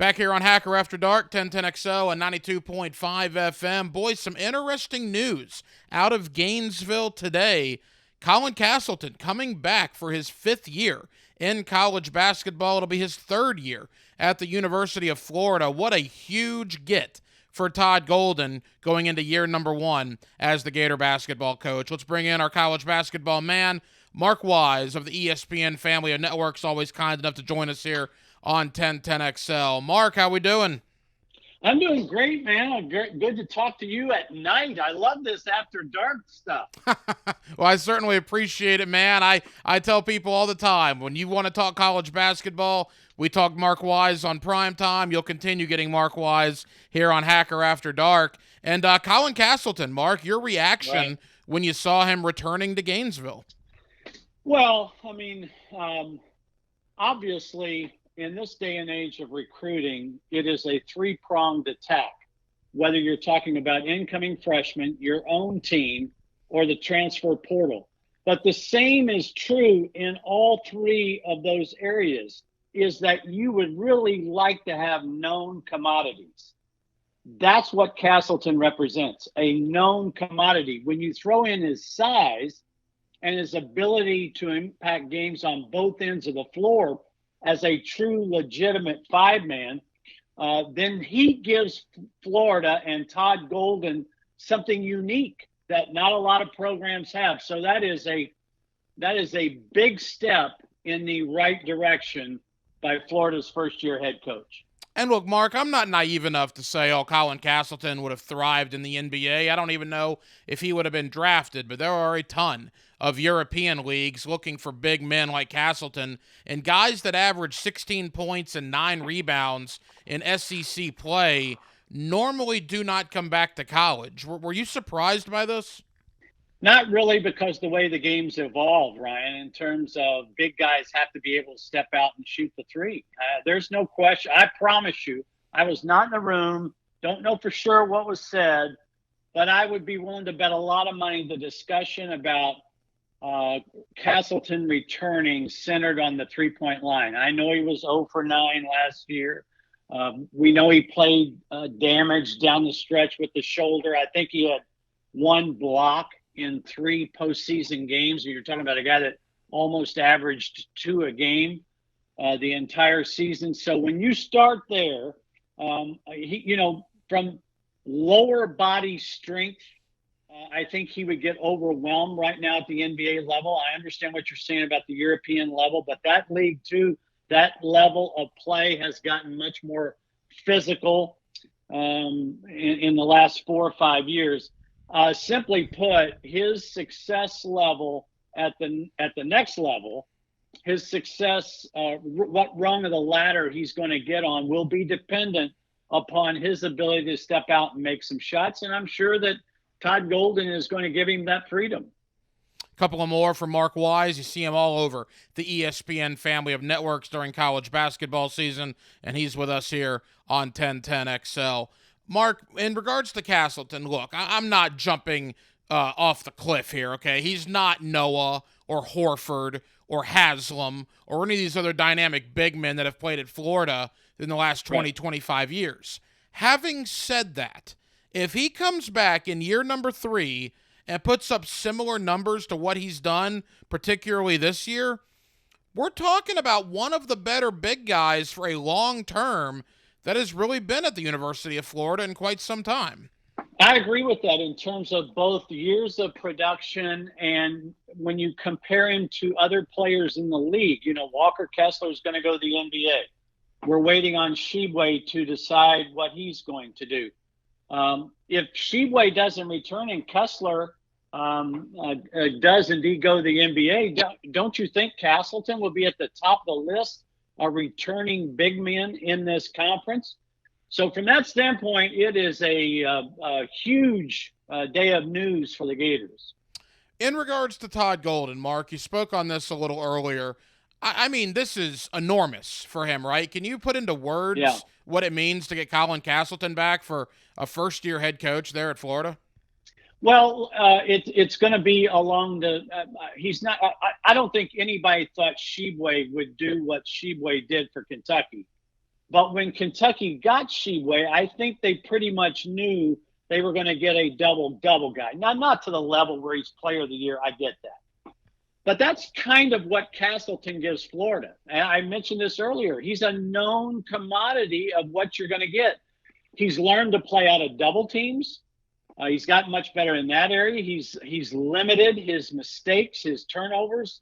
Back here on Hacker After Dark, 1010XO and 92.5 FM. Boys, some interesting news out of Gainesville today. Colin Castleton coming back for his 5th year in college basketball. It'll be his 3rd year at the University of Florida. What a huge get for Todd Golden going into year number 1 as the Gator basketball coach. Let's bring in our college basketball man, Mark Wise of the ESPN family of networks, always kind enough to join us here on 1010XL. Mark, how we doing? I'm doing great, man. Good to talk to you at night. I love this after dark stuff. Well, I certainly appreciate it, man. I tell people all the time, when you want to talk college basketball, we talk Mark Wise on prime time. You'll continue getting Mark Wise here on Hacker After Dark. And Colin Castleton, Mark, your reaction when you saw him returning to Gainesville? Well, obviously, in this day and age of recruiting, it is a three-pronged attack, whether you're talking about incoming freshmen, your own team, or the transfer portal. But the same is true in all three of those areas, is that you would really like to have known commodities. That's what Castleton represents, a known commodity. When you throw in his size and his ability to impact games on both ends of the floor, as a true legitimate 5-man, then he gives Florida and Todd Golden something unique that not a lot of programs have. So that is a big step in the right direction by Florida's first-year head coach. And look, Mark, I'm not naive enough to say, Colin Castleton would have thrived in the NBA. I don't even know if he would have been drafted, but there are a ton of European leagues looking for big men like Castleton, and guys that average 16 points and 9 rebounds in SEC play normally do not come back to college. Were you surprised by this? Not really, because the way the game's evolved, Ryan, in terms of big guys have to be able to step out and shoot the three. There's no question. I promise you, I was not in the room, don't know for sure what was said, but I would be willing to bet a lot of money the discussion about Castleton returning centered on the three-point line. I know he was 0 for 9 last year. We know he played damage down the stretch with the shoulder. I think he had 1 block in 3 postseason games. You're talking about a guy that almost averaged 2 a game the entire season. So when you start there, from lower body strength, I think he would get overwhelmed right now at the NBA level. I understand what you're saying about the European level, but that league too, that level of play has gotten much more physical in the last 4 or 5 years. Simply put, his success level at the next level, his success, what rung of the ladder he's going to get on, will be dependent upon his ability to step out and make some shots. And I'm sure that Todd Golden is going to give him that freedom. A couple of more from Mark Wise. You see him all over the ESPN family of networks during college basketball season, and he's with us here on 1010XL. Mark, in regards to Castleton, look, I'm not jumping off the cliff here, okay? He's not Noah or Horford or Haslam or any of these other dynamic big men that have played at Florida in the last 20, 25 years. Having said that, if he comes back in year number 3 and puts up similar numbers to what he's done, particularly this year, we're talking about one of the better big guys for a long term that has really been at the University of Florida in quite some time. I agree with that in terms of both years of production and when you compare him to other players in the league. Walker Kessler is going to go to the NBA. We're waiting on Shibwe to decide what he's going to do. If Shibwe doesn't return and Kessler does indeed go to the NBA, don't you think Castleton will be at the top of the list of returning big men in this conference? So from that standpoint, it is a huge day of news for the Gators. In regards to Todd Golden, Mark, you spoke on this a little earlier. I mean, this is enormous for him, right? Can you put into words what it means to get Colin Castleton back for a first-year head coach there at Florida? Well, it's going to be along the he's not. I don't think anybody thought Shibwe would do what Shibwe did for Kentucky. But when Kentucky got Sheway, I think they pretty much knew they were going to get a double-double guy. Now, not to the level where he's player of the year. I get that. But that's kind of what Castleton gives Florida. And I mentioned this earlier. He's a known commodity of what you're going to get. He's learned to play out of double teams. He's gotten much better in that area. He's limited his mistakes, his turnovers.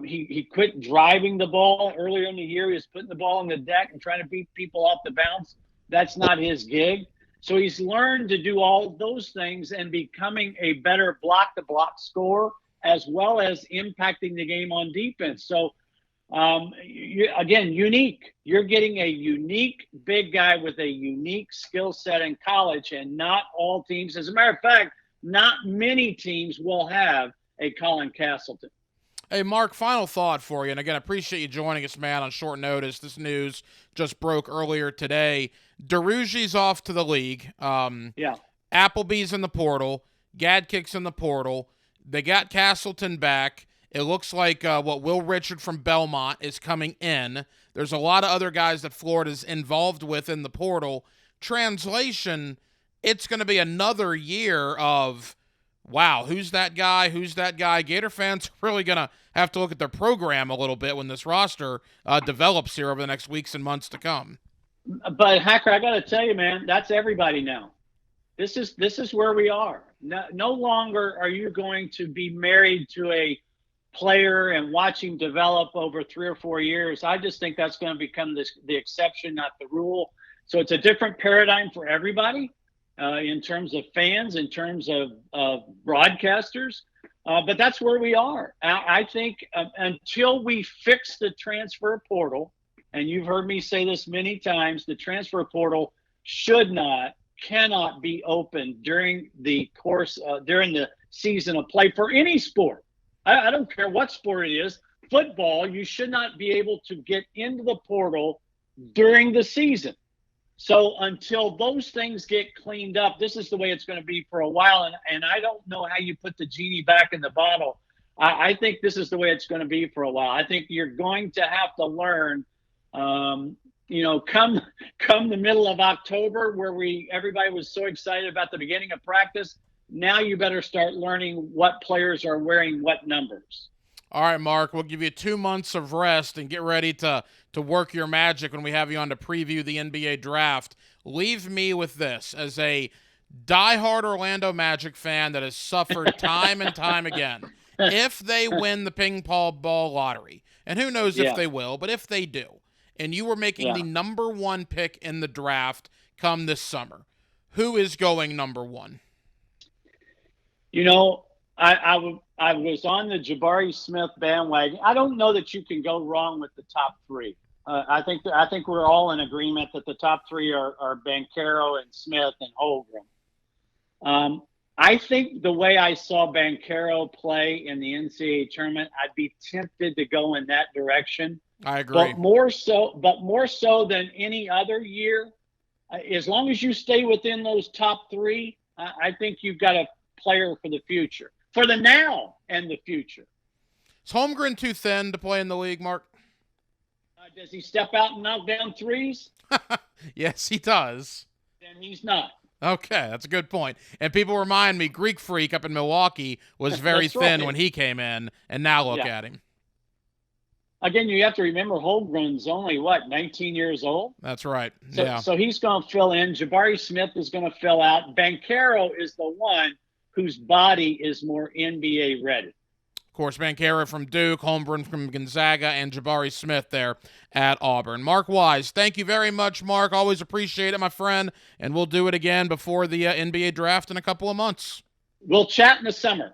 He quit driving the ball earlier in the year. He was putting the ball on the deck and trying to beat people off the bounce. That's not his gig. So he's learned to do all those things and becoming a better block-to-block scorer, as well as impacting the game on defense. So, again, unique. You're getting a unique big guy with a unique skill set in college, and not all teams. As a matter of fact, not many teams will have a Colin Castleton. Hey, Mark, final thought for you. And again, I appreciate you joining us, man, on short notice. This news just broke earlier today. DeRugi's off to the league. Yeah. Appleby's in the portal. Gadkick's in the portal. They got Castleton back. It looks like what Will Richard from Belmont is coming in. There's a lot of other guys that Florida's involved with in the portal. Translation, it's going to be another year of, wow, who's that guy? Who's that guy? Gator fans are really going to have to look at their program a little bit when this roster develops here over the next weeks and months to come. But, Hacker, I got to tell you, man, that's everybody now. This is where we are. No longer are you going to be married to a player and watch him develop over 3 or 4 years. I just think that's going to become the exception, not the rule. So it's a different paradigm for everybody in terms of fans, in terms of broadcasters. But that's where we are. I think until we fix the transfer portal, and you've heard me say this many times, the transfer portal cannot be open during the season of play for any sport. I don't care what sport it is. Football, you should not be able to get into the portal during the season. So until those things get cleaned up, this is the way it's going to be for a while. And I don't know how you put the genie back in the bottle. I think this is the way it's going to be for a while. I think you're going to have to learn, come the middle of October, where everybody was so excited about the beginning of practice. Now you better start learning what players are wearing what numbers. All right, Mark, we'll give you 2 months of rest and get ready to work your magic when we have you on to preview the NBA draft. Leave me with this. As a diehard Orlando Magic fan that has suffered time and time again, if they win the ping pong ball lottery, and who knows if they will, but if they do, and you were making the number 1 pick in the draft come this summer, who is going number 1? I was on the Jabari Smith bandwagon. I don't know that you can go wrong with the top 3. I think we're all in agreement that the top 3 are Banchero and Smith and Holmgren. I think the way I saw Banchero play in the NCAA tournament, I'd be tempted to go in that direction. I agree. But more so than any other year, as long as you stay within those top 3, I think you've got a player for the future, for the now and the future. Is Holmgren too thin to play in the league, Mark? Does he step out and knock down threes? Yes, he does. Then he's not. Okay, that's a good point. And people remind me, Greek Freak up in Milwaukee was very thin when he came in, and now look at him. Again, you have to remember Holmgren's only, 19 years old? That's right. So he's going to fill in. Jabari Smith is going to fill out. Banchero is the one whose body is more NBA ready. Of course, Banchero from Duke, Holmgren from Gonzaga, and Jabari Smith there at Auburn. Mark Wise, thank you very much, Mark. Always appreciate it, my friend. And we'll do it again before the NBA draft in a couple of months. We'll chat in the summer.